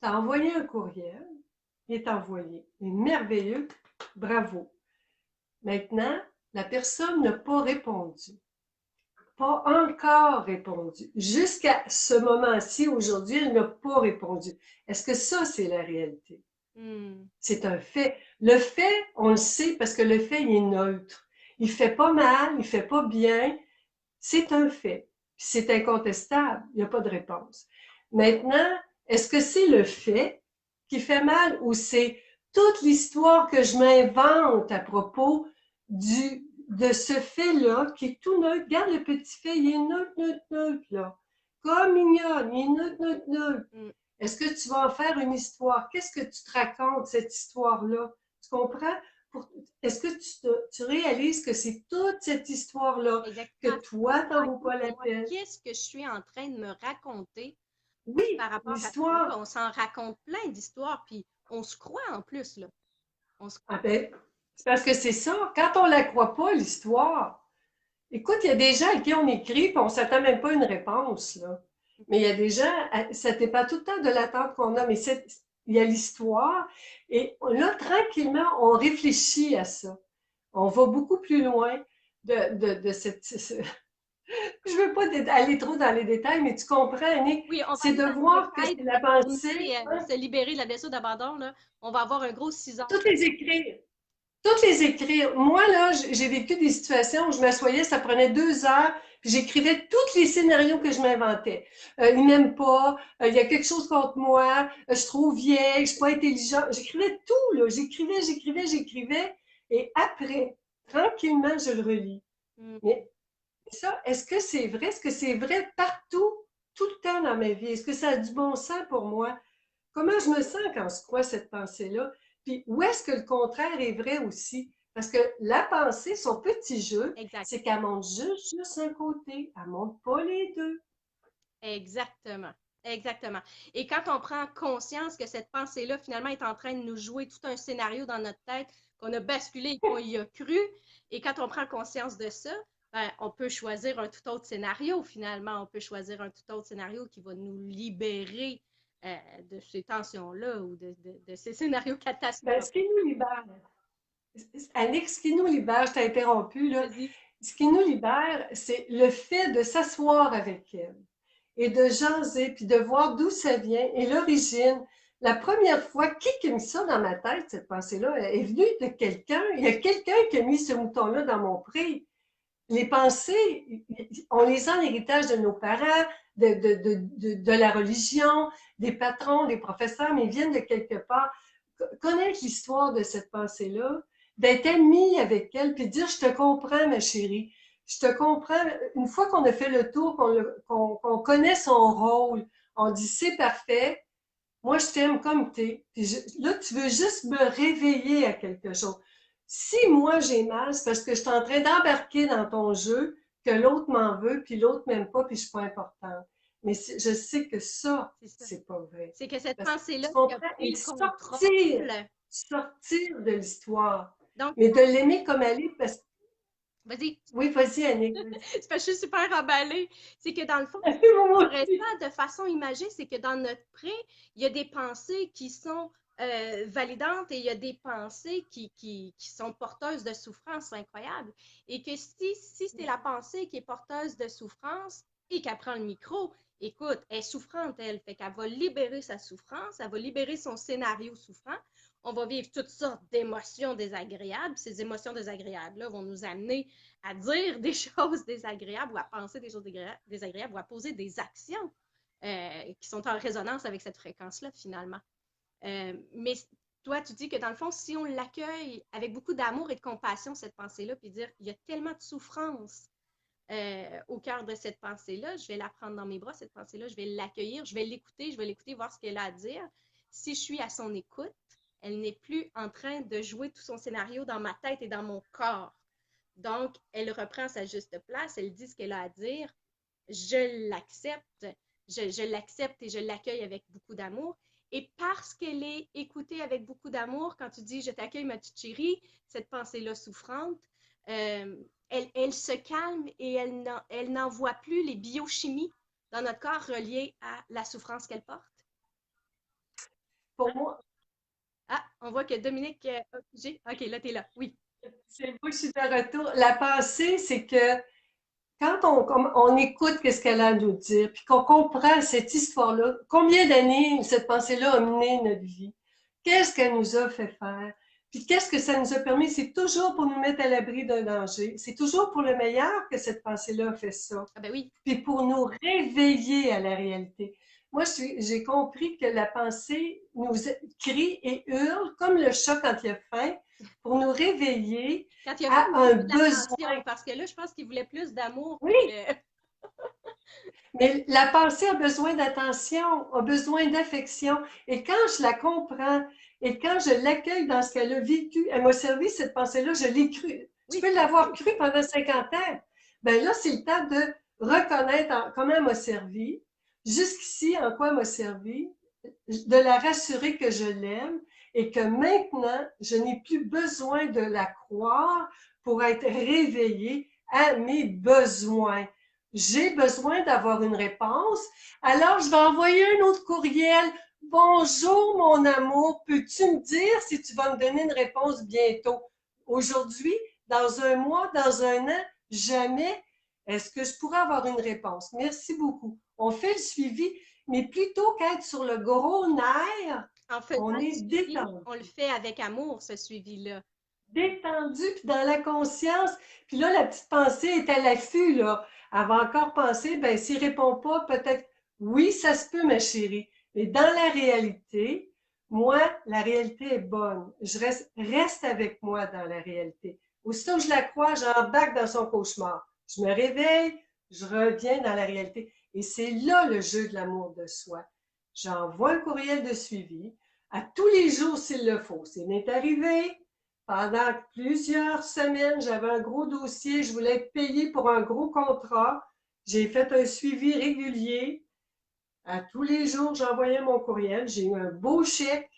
t'as envoyé un courriel, il est envoyé. Il est merveilleux, bravo. Maintenant, la personne n'a pas répondu. Pas encore répondu. Jusqu'à ce moment-ci, aujourd'hui, elle n'a pas répondu. Est-ce que ça, c'est la réalité? C'est un fait. Le fait, on le sait parce que le fait, il est neutre. Il fait pas mal, il fait pas bien. C'est un fait. C'est incontestable. Il n'y a pas de réponse. Maintenant, est-ce que c'est le fait qui fait mal ou c'est toute l'histoire que je m'invente à propos de ce fait-là qui est tout neutre? Regarde le petit fait, il est neutre, neutre, neutre, là. Comme mignonne, il est neutre, neutre, neutre. Est-ce que tu vas en faire une histoire? Qu'est-ce que tu te racontes, cette histoire-là? Tu comprends? Est-ce que tu réalises que c'est toute cette histoire-là, Exactement. que toi, t'en vaut pas la peine? Qu'est-ce que je suis en train de me raconter Oui, par rapport à ça? l'histoire. On s'en raconte plein d'histoires, puis on se croit en plus, là. On se Ah croit. ben, c'est parce que c'est ça. Quand on la croit pas, l'histoire. Écoute, il y a des gens à qui on écrit, puis on s'attend même pas à une réponse, là. Mais il y a des gens, ça dépend tout le temps de l'attente qu'on a, mais il y a l'histoire. Et là, tranquillement, on réfléchit à ça. On va beaucoup plus loin de cette, Je veux pas aller trop dans les détails, mais tu comprends, Annick, Oui, on va c'est aller de dans les voir que détails, c'est la puis pour nous pensée, hein, se libérer de la blessure d'abandon, là, on va avoir un gros 6 heures. toutes les écrire. Toutes les écrire. Moi, là, j'ai vécu des situations où je m'assoyais, ça prenait 2 heures, puis j'écrivais tous les scénarios que je m'inventais. Il m'aime pas, il y a quelque chose contre moi, je suis trop vieille, je suis pas intelligente. J'écrivais tout, là. J'écrivais. Et après, tranquillement, je le relis. Mm. Mais ça, est-ce que c'est vrai? Est-ce que c'est vrai partout, tout le temps dans ma vie? Est-ce que ça a du bon sens pour moi? Comment je me sens quand je crois cette pensée-là? Puis où est-ce que le contraire est vrai aussi? Parce que la pensée, son petit jeu, Exact. c'est qu'elle monte juste un côté, elle monte pas les deux. Exactement. Exactement. Et quand on prend conscience que cette pensée-là, finalement, est en train de nous jouer tout un scénario dans notre tête, qu'on a basculé et qu'on y a cru, et quand on prend conscience de ça, ben, on peut choisir un tout autre scénario, finalement. On peut choisir un tout autre scénario qui va nous libérer de ces tensions-là ou de ces scénarios Ben, catastrophes. ce qui nous libère, Annick, ce qui nous libère, je t'ai interrompu, là, Vas-y. ce qui nous libère, c'est le fait de s'asseoir avec elle et de jaser, puis de voir d'où ça vient et l'origine. La première fois, qui a mis ça dans ma tête, cette pensée-là, est venue de quelqu'un. Il y a quelqu'un qui a mis ce mouton-là dans mon pré. Les pensées, on les a en héritage de nos parents, de la religion, des patrons, des professeurs, mais ils viennent de quelque part. Connaître l'histoire de cette pensée-là, d'être ami avec elle, puis dire, je te comprends, ma chérie, je te comprends. Une fois qu'on a fait le tour, qu'on connaît son rôle, on dit, c'est parfait, moi, je t'aime comme t'es. Puis là, tu veux juste me réveiller à quelque chose. Si moi j'ai mal, c'est parce que je suis en train d'embarquer dans ton jeu, que l'autre m'en veut, puis l'autre m'aime pas, puis je suis pas importante. Mais je sais que ça, C'est ça. c'est pas vrai. C'est que cette Parce que pensée-là tu qui a comprends? pris Et le contrôle. sortir de l'histoire. Donc, Mais de l'aimer comme elle est, parce que, vas-y. oui, vas-y, Annick, vas-y. C'est parce que je suis super emballée. C'est que dans le fond, ce qui Moi est aussi. intéressant de façon imagée, c'est que dans notre pré, il y a des pensées qui sont validantes et il y a des pensées qui sont porteuses de souffrance. C'est incroyable. Et que si c'est la pensée qui est porteuse de souffrance et qu'elle prend le micro, écoute, elle est souffrante, elle. Fait qu'elle va libérer sa souffrance, elle va libérer son scénario souffrant. On va vivre toutes sortes d'émotions désagréables. Ces émotions désagréables-là vont nous amener à dire des choses désagréables ou à penser des choses désagréables ou à poser des actions qui sont en résonance avec cette fréquence-là, finalement. Mais toi, tu dis que dans le fond, si on l'accueille avec beaucoup d'amour et de compassion, cette pensée-là, puis dire, il y a tellement de souffrance au cœur de cette pensée-là, je vais la prendre dans mes bras, cette pensée-là, je vais l'accueillir, je vais l'écouter, voir ce qu'elle a à dire. Si je suis à son écoute, elle n'est plus en train de jouer tout son scénario dans ma tête et dans mon corps. Donc, elle reprend sa juste place, elle dit ce qu'elle a à dire, je l'accepte, je l'accepte et je l'accueille avec beaucoup d'amour. Et parce qu'elle est écoutée avec beaucoup d'amour, quand tu dis je t'accueille ma petite chérie, cette pensée-là souffrante, elle se calme et elle n'envoie plus les biochimies dans notre corps reliées à la souffrance qu'elle porte. Pour moi, Ah, on voit que Dominique a figé. OK, là, t'es là. Oui. c'est moi, je suis de retour. La pensée, c'est que quand on écoute qu'est-ce qu'elle a à nous dire, puis qu'on comprend cette histoire-là, combien d'années cette pensée-là a mené notre vie, qu'est-ce qu'elle nous a fait faire, puis qu'est-ce que ça nous a permis, c'est toujours pour nous mettre à l'abri d'un danger, c'est toujours pour le meilleur que cette pensée-là a fait ça, Ah ben oui. puis pour nous réveiller à la réalité. Moi, j'ai compris que la pensée nous crie et hurle comme le chat quand il a faim pour nous réveiller Quand il a fait à il un veut de besoin. l'attention, parce que là, je pense qu'il voulait plus d'amour Oui, que... mais la pensée a besoin d'attention, a besoin d'affection. Et quand je la comprends et quand je l'accueille dans ce qu'elle a vécu, elle m'a servi cette pensée-là, je l'ai crue. Tu Oui, peux l'avoir crue pendant 50 ans. Ben là, c'est le temps de reconnaître comment elle m'a servi, jusqu'ici, en quoi elle m'a servi, de la rassurer que je l'aime et que maintenant, je n'ai plus besoin de la croire pour être réveillée à mes besoins. J'ai besoin d'avoir une réponse, alors je vais envoyer un autre courriel. Bonjour mon amour, peux-tu me dire si tu vas me donner une réponse bientôt? Aujourd'hui, dans un mois, dans un an, jamais. Est-ce que je pourrais avoir une réponse? Merci beaucoup. On fait le suivi, mais plutôt qu'être sur le gros nerf, En faisant on le est suivi, détendu. on le fait avec amour, ce suivi-là. Détendu, puis dans la conscience. Puis là, la petite pensée est à l'affût, là. Elle va encore penser, ben s'il répond pas, peut-être, oui, ça se peut, ma chérie. Mais dans la réalité, moi, la réalité est bonne. Reste avec moi dans la réalité. Aussitôt que je la crois, j'embarque dans son cauchemar. Je me réveille, je reviens dans la réalité. Et c'est là le jeu de l'amour de soi. J'envoie un courriel de suivi à tous les jours s'il le faut. C'est m'est arrivé, pendant plusieurs semaines, j'avais un gros dossier, je voulais être payée pour un gros contrat. J'ai fait un suivi régulier. À tous les jours, j'envoyais mon courriel. J'ai eu un beau chèque.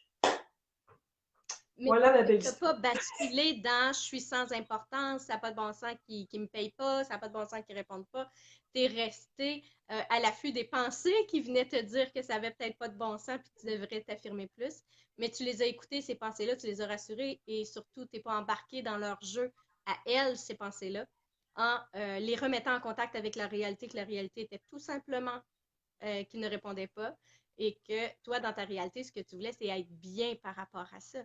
Mais Voilà ma belle tu n'as pas histoire. basculé dans je suis sans importance, ça n'a pas de bon sens qui ne me paye pas, ça n'a pas de bon sens qui ne répondent pas. Tu es resté à l'affût des pensées qui venaient te dire que ça n'avait peut-être pas de bon sens puis tu devrais t'affirmer plus. Mais tu les as écoutées, ces pensées-là, tu les as rassurées et surtout, tu n'es pas embarqué dans leur jeu à elles, ces pensées-là, en les remettant en contact avec la réalité, que la réalité était tout simplement qui ne répondait pas et que toi, dans ta réalité, ce que tu voulais, c'est être bien par rapport à ça.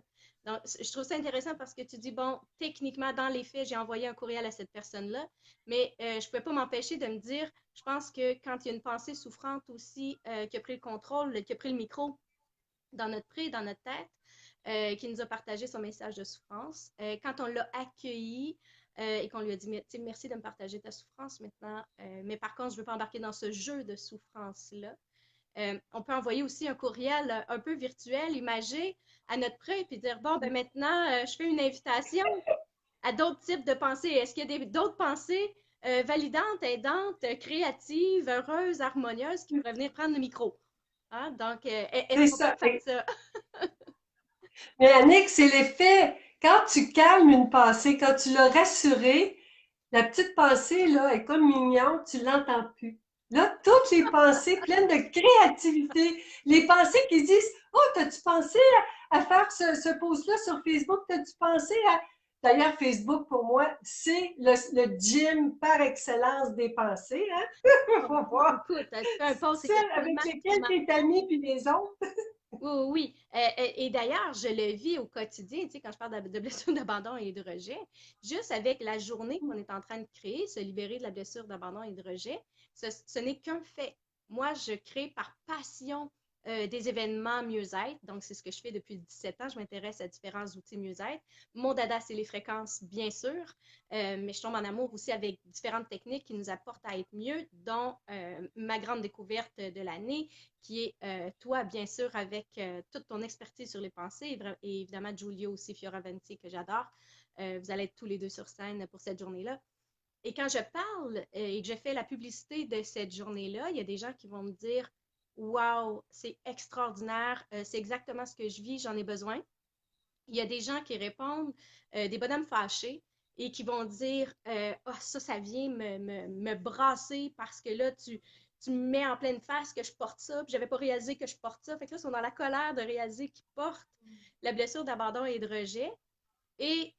Donc, je trouve ça intéressant parce que tu dis, bon, techniquement, dans les faits, j'ai envoyé un courriel à cette personne-là, mais je ne pouvais pas m'empêcher de me dire, je pense que quand il y a une pensée souffrante aussi qui a pris le contrôle, qui a pris le micro dans notre pré, dans notre tête, qui nous a partagé son message de souffrance, quand on l'a accueilli, et qu'on lui a dit merci de me partager ta souffrance maintenant, mais par contre, je ne veux pas embarquer dans ce jeu de souffrance-là. On peut envoyer aussi un courriel un peu virtuel, imagé, à notre prêt, puis dire bon, ben maintenant, je fais une invitation à d'autres types de pensées. Est-ce qu'il y a d'autres pensées validantes, aidantes, créatives, heureuses, harmonieuses qui pourraient venir prendre le micro? Hein? Donc, est-ce C'est qu'on peut ça. faire ça? Mais Annick, c'est l'effet. Quand tu calmes une pensée, quand tu l'as rassurée, la petite pensée, là, est comme mignonne, tu l'entends plus. Là, toutes les pensées pleines de créativité, les pensées qui disent, oh, t'as-tu pensé à faire ce post-là sur Facebook? T'as-tu pensé à... D'ailleurs, Facebook, pour moi, c'est le gym par excellence des pensées, hein? Faut voir. Écoute, tu fais un post Celles avec effectivement qui lesquelles marche. t'es ami, puis les autres. Oui, oui, oui. Et d'ailleurs, je le vis au quotidien, tu sais, quand je parle de blessure d'abandon et de rejet, juste avec la journée qu'on est en train de créer, se libérer de la blessure d'abandon et de rejet, ce n'est qu'un fait. Moi, je crée par passion des événements mieux-être. Donc, c'est ce que je fais depuis 17 ans. Je m'intéresse à différents outils mieux-être. Mon dada, c'est les fréquences, bien sûr, mais je tombe en amour aussi avec différentes techniques qui nous apportent à être mieux, dont ma grande découverte de l'année, qui est toi, bien sûr, avec toute ton expertise sur les pensées, et évidemment Giulio aussi, Fioravanti, que j'adore. Vous allez être tous les deux sur scène pour cette journée-là. Et quand je parle et que je fais la publicité de cette journée-là, il y a des gens qui vont me dire waouh, c'est extraordinaire, c'est exactement ce que je vis, j'en ai besoin. Il y a des gens qui répondent, des bonhommes fâchés, et qui vont dire oh, ça vient me brasser parce que là, tu me mets en pleine face que je porte ça, puis j'avais pas réalisé que je porte ça. Fait que là, ils sont dans la colère de réaliser qu'ils portent la blessure d'abandon et de rejet. Et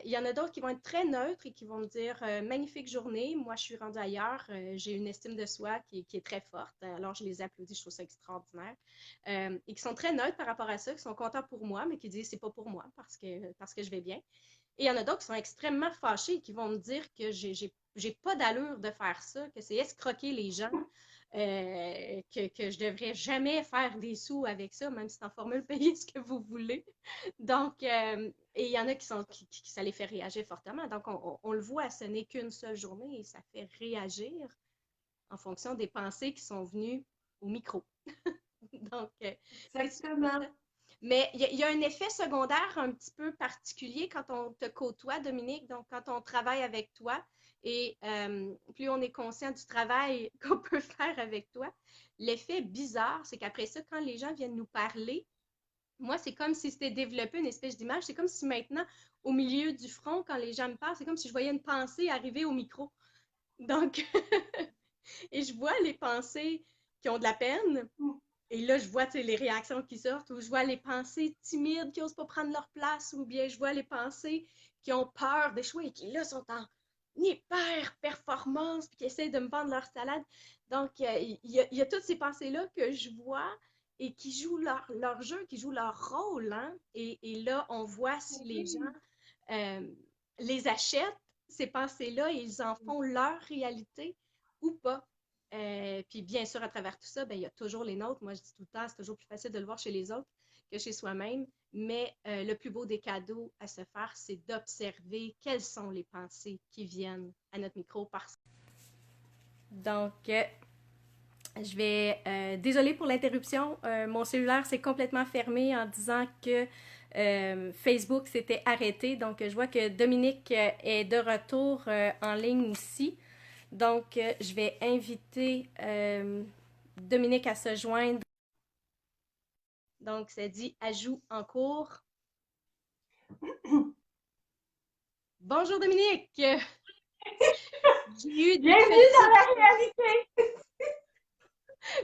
il y en a d'autres qui vont être très neutres et qui vont me dire magnifique journée, moi je suis rendue ailleurs, j'ai une estime de soi qui est très forte, alors je les applaudis, je trouve ça extraordinaire. Et qui sont très neutres par rapport à ça, qui sont contents pour moi, mais qui disent c'est pas pour moi parce que je vais bien. Et il y en a d'autres qui sont extrêmement fâchés et qui vont me dire que j'ai pas d'allure de faire ça, que c'est escroquer les gens, que je devrais jamais faire des sous avec ça, même si c'est en formule payez ce que vous voulez. Donc, et il y en a qui ça les fait réagir fortement. Donc, on le voit, ce n'est qu'une seule journée et ça fait réagir en fonction des pensées qui sont venues au micro. Donc, c'est super Exactement. ça. Mais il y a un effet secondaire un petit peu particulier quand on te côtoie, Dominique, donc quand on travaille avec toi et plus on est conscient du travail qu'on peut faire avec toi, l'effet bizarre, c'est qu'après ça, quand les gens viennent nous parler, moi, c'est comme si c'était développé une espèce d'image. C'est comme si maintenant, au milieu du front, quand les gens me parlent, c'est comme si je voyais une pensée arriver au micro. Donc, et je vois les pensées qui ont de la peine, et là, je vois les réactions qui sortent, ou je vois les pensées timides qui n'osent pas prendre leur place, ou bien je vois les pensées qui ont peur d'échouer et qui, là, sont en hyper performance, puis qui essayent de me vendre leur salade. Donc, il y a toutes ces pensées-là que je vois et qui jouent leur jeu, qui jouent leur rôle. Hein? Et là, on voit si les gens euh, les achètent, ces pensées-là, et ils en font leur réalité ou pas. Puis bien sûr, à travers tout ça, ben, il y a toujours les nôtres. Moi, je dis tout le temps, c'est toujours plus facile de le voir chez les autres que chez soi-même. Mais le plus beau des cadeaux à se faire, c'est d'observer quelles sont les pensées qui viennent à notre micro. Donc, je vais... désolée pour l'interruption. Mon cellulaire s'est complètement fermé en disant que Facebook s'était arrêté. Donc, je vois que Dominique est de retour en ligne aussi. Donc, je vais inviter Dominique à se joindre. Donc, ça dit ajout en cours. Bonjour Dominique! J'ai eu des Bienvenue dans la réalité!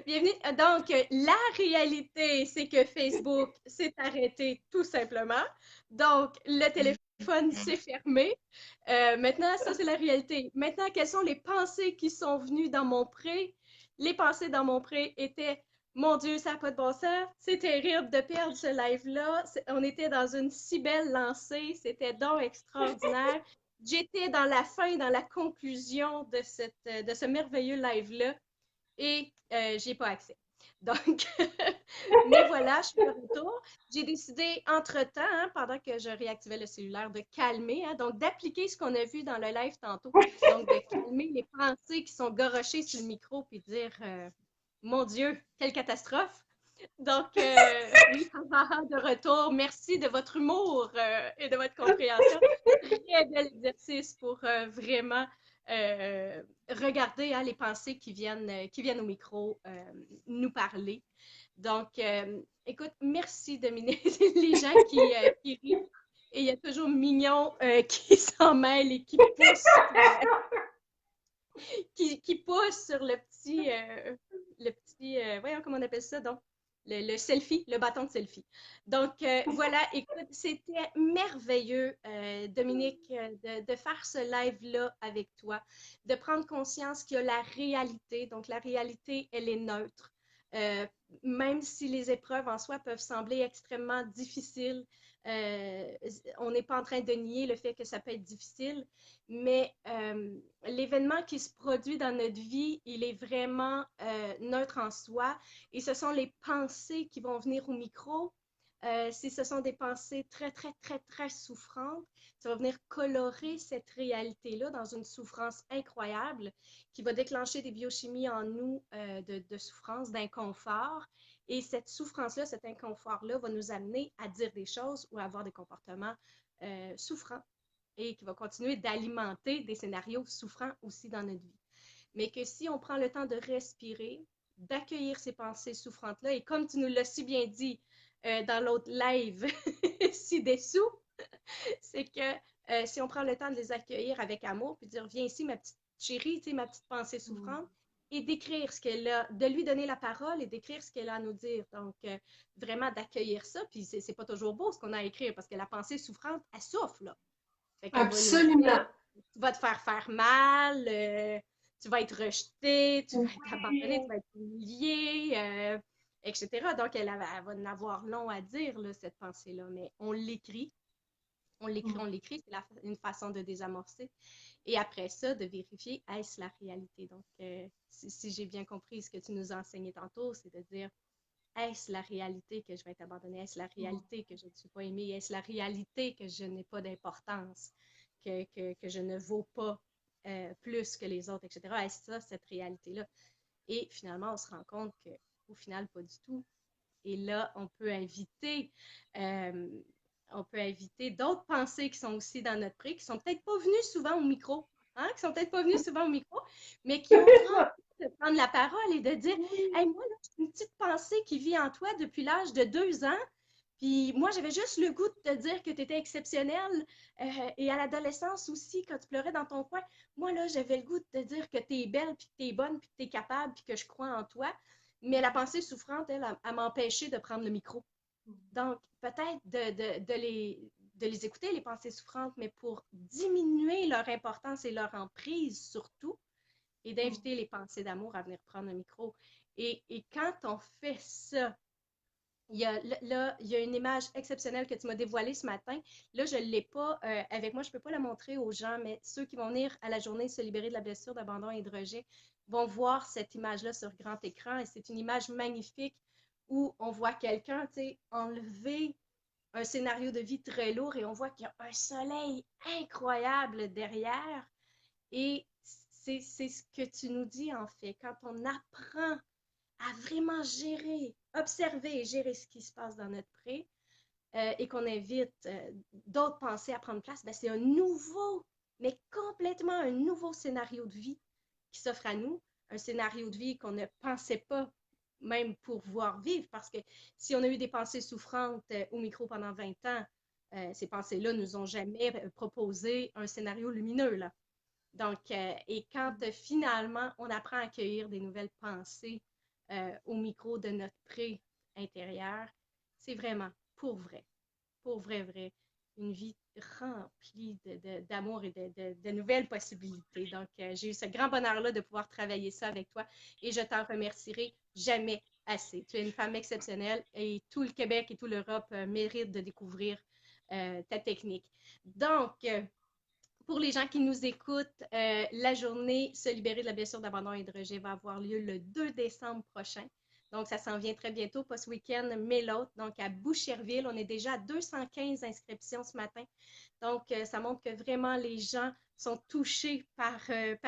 Bienvenue. Donc, la réalité, c'est que Facebook s'est arrêté tout simplement. Donc, le téléphone s'est fermé. Maintenant, ça, c'est la réalité. Maintenant, quelles sont les pensées qui sont venues dans mon pré? Les pensées dans mon pré étaient, mon Dieu, ça n'a pas de bon sens. C'est terrible de perdre ce live-là. On était dans une si belle lancée. C'était donc extraordinaire. J'étais dans la fin, dans la conclusion de ce merveilleux live-là et j'ai pas accès. Donc, mais voilà, je suis de retour. J'ai décidé entre-temps, hein, pendant que je réactivais le cellulaire, de calmer, hein, donc d'appliquer ce qu'on a vu dans le live tantôt. Donc, de calmer les pensées qui sont gorochées sur le micro puis dire mon Dieu, quelle catastrophe! Donc, oui, de retour. Merci de votre humour et de votre compréhension. Très bel exercice pour vraiment regarder hein, les pensées qui viennent au micro nous parler. Donc, écoute, merci Dominique. Les gens qui rient. Et il y a toujours Mignon qui s'en mêle et qui pousse qui pousse sur le petit voyons comment on appelle ça donc le selfie, le bâton de selfie. Donc voilà, écoute, c'était merveilleux, Dominique, de faire ce live-là avec toi, de prendre conscience qu'il y a la réalité. Donc la réalité, elle est neutre. Euh, Même si les épreuves en soi peuvent sembler extrêmement difficiles, on n'est pas en train de nier le fait que ça peut être difficile, mais l'événement qui se produit dans notre vie, il est vraiment neutre en soi et ce sont les pensées qui vont venir au micro. Si ce sont des pensées très, très, très, très souffrantes, ça va venir colorer cette réalité-là dans une souffrance incroyable qui va déclencher des biochimies en nous de souffrance, d'inconfort. Et cette souffrance-là, cet inconfort-là va nous amener à dire des choses ou à avoir des comportements souffrants et qui va continuer d'alimenter des scénarios souffrants aussi dans notre vie. Mais que si on prend le temps de respirer, d'accueillir ces pensées souffrantes-là, et comme tu nous l'as si bien dit dans l'autre live ci-dessous, c'est que si on prend le temps de les accueillir avec amour, puis de dire, viens ici, ma petite chérie, tu sais, ma petite pensée souffrante, et d'écrire ce qu'elle a, de lui donner la parole et d'écrire ce qu'elle a à nous dire. Donc, vraiment d'accueillir ça, puis c'est pas toujours beau ce qu'on a à écrire, parce que la pensée souffrante, elle souffle, là. Fait qu'elle va nous Absolument. dire, tu vas te faire mal, tu vas être rejeté, tu vas être abandonné, tu vas être humilié, etc. Donc, elle va en avoir long à dire, là, cette pensée-là. Mais on l'écrit, c'est une façon de désamorcer. Et après ça, de vérifier, est-ce la réalité? Donc, si j'ai bien compris ce que tu nous as enseigné tantôt, c'est de dire, est-ce la réalité que je vais être abandonnée? Est-ce la réalité que je ne suis pas aimée? Est-ce la réalité que je n'ai pas d'importance? Que je ne vaux pas plus que les autres, etc. Est-ce ça, cette réalité-là? Et finalement, on se rend compte qu'au final, pas du tout. Et là, euh, on peut inviter d'autres pensées qui sont aussi dans notre pré, qui sont peut-être pas venues souvent au micro, hein, qui sont peut-être pas venues souvent au micro, mais qui ont envie de prendre la parole et de dire, hey, moi, là, j'ai une petite pensée qui vit en toi depuis l'âge de 2 ans. Puis moi, j'avais juste le goût de te dire que tu étais exceptionnelle. Et à l'adolescence aussi, quand tu pleurais dans ton coin, moi, là, j'avais le goût de te dire que tu es belle, puis que tu es bonne, puis que tu es capable, puis que je crois en toi. Mais la pensée souffrante, elle m'empêchait de prendre le micro. Donc, peut-être de les écouter, les pensées souffrantes, mais pour diminuer leur importance et leur emprise surtout, et d'inviter les pensées d'amour à venir prendre un micro. Et quand on fait ça, il y a une image exceptionnelle que tu m'as dévoilée ce matin. Là, je ne l'ai pas avec moi, je ne peux pas la montrer aux gens, mais ceux qui vont venir à la journée se libérer de la blessure d'abandon et de rejet vont voir cette image-là sur grand écran. Et c'est une image magnifique où on voit quelqu'un, tu sais, enlever un scénario de vie très lourd et on voit qu'il y a un soleil incroyable derrière. Et c'est ce que tu nous dis, en fait. Quand on apprend à vraiment gérer, observer et gérer ce qui se passe dans notre pré et qu'on invite d'autres pensées à prendre place, ben c'est un nouveau, mais complètement un nouveau scénario de vie qui s'offre à nous. Un scénario de vie qu'on ne pensait pas même pouvoir vivre, parce que si on a eu des pensées souffrantes au micro pendant 20 ans, ces pensées-là ne nous ont jamais proposé un scénario lumineux, là. Donc, et quand finalement on apprend à accueillir des nouvelles pensées au micro de notre pré intérieur, c'est vraiment pour vrai, vrai, une vie remplie d'amour et de nouvelles possibilités. Donc, j'ai eu ce grand bonheur-là de pouvoir travailler ça avec toi et je t'en remercierai jamais assez. Tu es une femme exceptionnelle et tout le Québec et toute l'Europe méritent de découvrir ta technique. Donc, pour les gens qui nous écoutent, la journée Se libérer de la blessure d'abandon et de rejet va avoir lieu le 2 décembre prochain. Donc, ça s'en vient très bientôt, pas ce week-end, mais l'autre. Donc, à Boucherville, on est déjà à 215 inscriptions ce matin. Donc, ça montre que vraiment les gens sont touchés par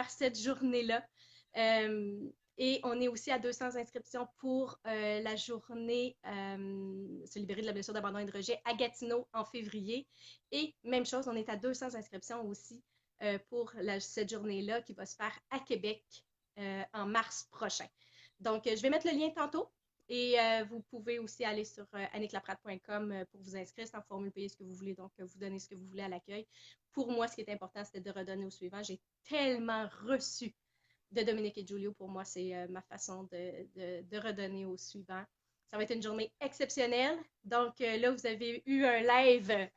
cette journée-là. Et on est aussi à 200 inscriptions pour la journée Se libérer de la blessure d'abandon et de rejet à Gatineau en février. Et même chose, on est à 200 inscriptions aussi pour cette journée-là qui va se faire à Québec en mars prochain. Donc, je vais mettre le lien tantôt et vous pouvez aussi aller sur anniklaprate.com pour vous inscrire. C'est en formule payer ce que vous voulez, donc vous donnez ce que vous voulez à l'accueil. Pour moi, ce qui est important, c'était de redonner au suivant. J'ai tellement reçu de Dominique et Giulio. Pour moi, c'est ma façon de redonner au suivant. Ça va être une journée exceptionnelle. Donc, là, vous avez eu un live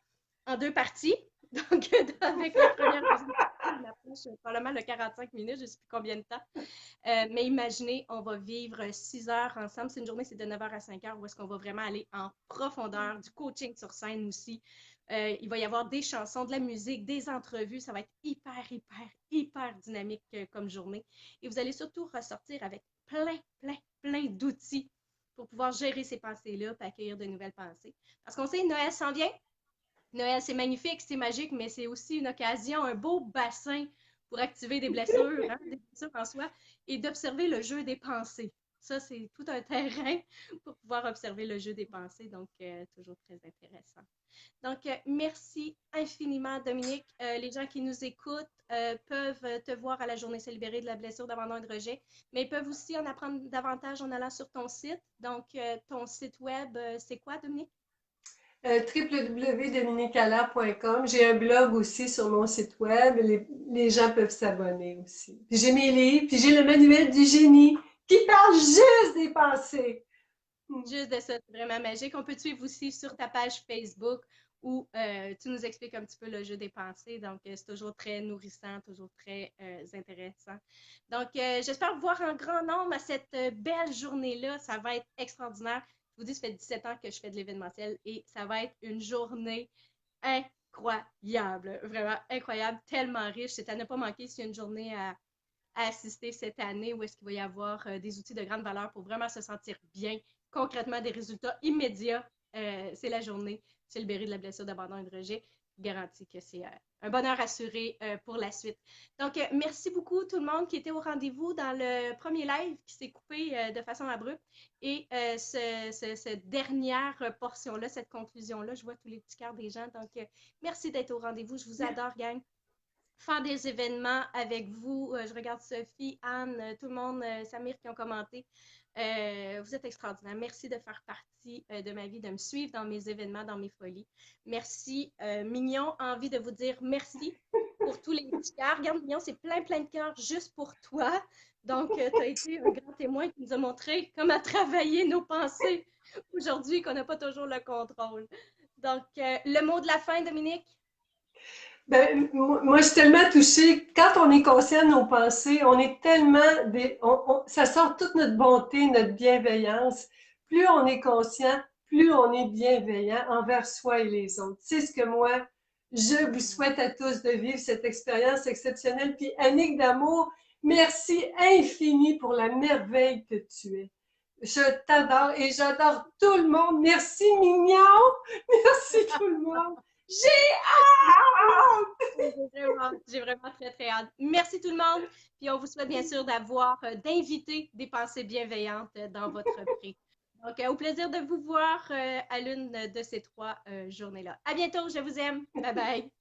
en deux parties. Donc, avec la première deuxième partie, on approche probablement le 45 minutes, je ne sais plus combien de temps. Mais imaginez, on va vivre 6 heures ensemble. C'est une journée, c'est de 9 h à 5 h où est-ce qu'on va vraiment aller en profondeur, du coaching sur scène aussi. Il va y avoir des chansons, de la musique, des entrevues. Ça va être hyper dynamique comme journée. Et vous allez surtout ressortir avec plein d'outils pour pouvoir gérer ces pensées-là et accueillir de nouvelles pensées. Parce qu'on sait, Noël s'en vient. Noël, c'est magnifique, c'est magique, mais c'est aussi une occasion, un beau bassin pour activer des blessures, hein, des blessures en soi, et d'observer le jeu des pensées. Ça, c'est tout un terrain pour pouvoir observer le jeu des pensées, donc toujours très intéressant. Donc, merci infiniment, Dominique. Les gens qui nous écoutent peuvent te voir à la journée Se libérer de la blessure d'abandon et de rejet, mais ils peuvent aussi en apprendre davantage en allant sur ton site. Donc, ton site web, c'est quoi, Dominique? www.dominiqueallaire.com. J'ai un blog aussi sur mon site web. Les gens peuvent s'abonner aussi. Puis j'ai mes livres, puis j'ai le manuel du génie qui parle juste des pensées. Juste de ça, c'est vraiment magique. On peut te suivre aussi sur ta page Facebook où tu nous expliques un petit peu le jeu des pensées. Donc, c'est toujours très nourrissant, toujours très intéressant. Donc, j'espère vous voir en grand nombre à cette belle journée-là. Ça va être extraordinaire. Je vous dis, ça fait 17 ans que je fais de l'événementiel et ça va être une journée incroyable. Vraiment incroyable, tellement riche. C'est à ne pas manquer s'il y a une journée à assister cette année où est-ce qu'il va y avoir des outils de grande valeur pour vraiment se sentir bien, concrètement des résultats immédiats. C'est la journée Se libérer de la blessure d'abandon et de rejet. Je garantis que c'est un bonheur assuré pour la suite. Donc, merci beaucoup tout le monde qui était au rendez-vous dans le premier live qui s'est coupé de façon abrupte. Et cette dernière portion-là, cette conclusion-là, je vois tous les petits cœurs des gens. Donc, merci d'être au rendez-vous. Je vous adore, gang. Faire des événements avec vous. Je regarde Sophie, Anne, tout le monde, Samir qui ont commenté. Vous êtes extraordinaires. Merci de faire partie de ma vie, de me suivre dans mes événements, dans mes folies. Merci. Mignon, envie de vous dire merci pour tous les petits cœurs. Regarde, Mignon, c'est plein de cœurs juste pour toi. Donc, tu as été un grand témoin qui nous a montré comment travailler nos pensées aujourd'hui, qu'on n'a pas toujours le contrôle. Donc, le mot de la fin, Dominique? Ben, moi, je suis tellement touchée. Quand on est conscient de nos pensées, on est tellement ça sort toute notre bonté, notre bienveillance. Plus on est conscient, plus on est bienveillant envers soi et les autres. C'est ce que moi, je vous souhaite à tous de vivre cette expérience exceptionnelle. Puis, Annick d'amour, merci infini pour la merveille que tu es. Je t'adore et j'adore tout le monde. Merci, Mignon. Merci, tout le monde. J'ai J'ai vraiment très, très hâte. Merci tout le monde. Puis on vous souhaite bien sûr d'inviter des pensées bienveillantes dans votre prix. Donc, au plaisir de vous voir à l'une de ces trois journées-là. À bientôt, je vous aime. Bye bye.